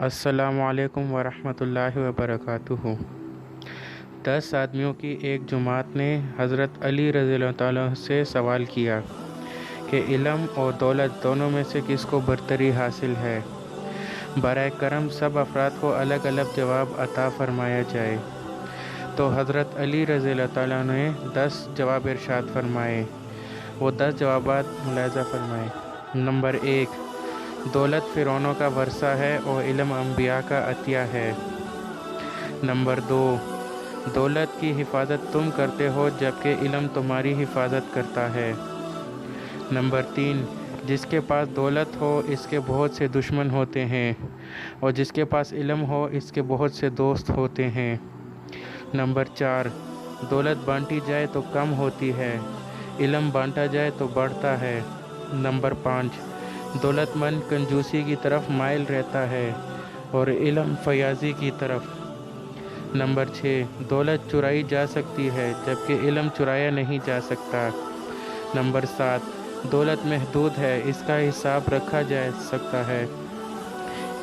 अस्सलामुअलैकुम वरहमतुल्लाहि वबरकातुहू। 10 आदमियों की एक जमात ने हज़रत अली रज़ा से सवाल किया कि इलम और दौलत दोनों में से किसको बरतरी हासिल है। बराए करम सब अफराद को अलग अलग जवाब अता फरमाया जाए। तो हज़रत अली रज़ा ने 10 जवाब इरशाद फरमाए। वो 10 जवाबात मुलाहिज़ा फरमाए। नंबर 1, दौलत फ़िरौनों का वर्सा है और इल्म अंबिया का अतिया है। नंबर 2, दौलत की हिफाजत तुम करते हो जबकि इल्म तुम्हारी हिफाजत करता है। नंबर 3, जिसके पास दौलत हो इसके बहुत से दुश्मन होते हैं और जिसके पास इल्म हो इसके बहुत से दोस्त होते हैं। नंबर 4, दौलत बांटी जाए तो कम होती है, इल्म बांटा जाए तो बढ़ता है। नंबर 5, दौलतमंद कंजूसी की तरफ माइल रहता है और इल्म फयाजी की तरफ। नंबर 6, दौलत चुराई जा सकती है जबकि इल्म चुराया नहीं जा सकता। नंबर 7, दौलत महदूद है, इसका हिसाब रखा जा सकता है,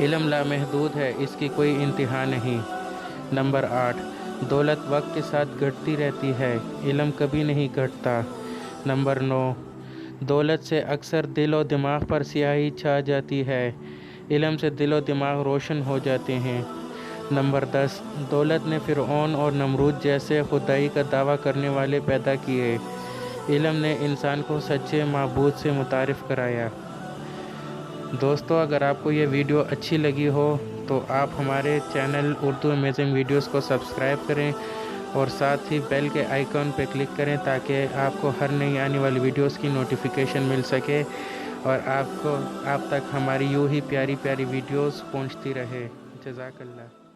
इल्म लामहदूद है, इसकी कोई इंतहा नहीं। नंबर 8, दौलत वक्त के साथ घटती रहती है, इल्म कभी नहीं घटता। नंबर 9, दौलत से अक्सर दिल और दिमाग पर स्याही छा जाती है, इल्म से दिल और दिमाग रोशन हो जाते हैं। नंबर 10, दौलत ने फ़िरऔन और नमरूद जैसे खुदाई का दावा करने वाले पैदा किए, इल्म ने इंसान को सच्चे माबूद से मुतारिफ़ कराया। दोस्तों, अगर आपको ये वीडियो अच्छी लगी हो तो आप हमारे चैनल उर्दू अमेजिंग वीडियोस को सब्सक्राइब करें और साथ ही बेल के आइकॉन पर क्लिक करें ताकि आपको हर नई आने वाली वीडियोस की नोटिफिकेशन मिल सके और आप तक हमारी यूँ ही प्यारी प्यारी वीडियोस पहुंचती रहे। जज़ाकल्लाह।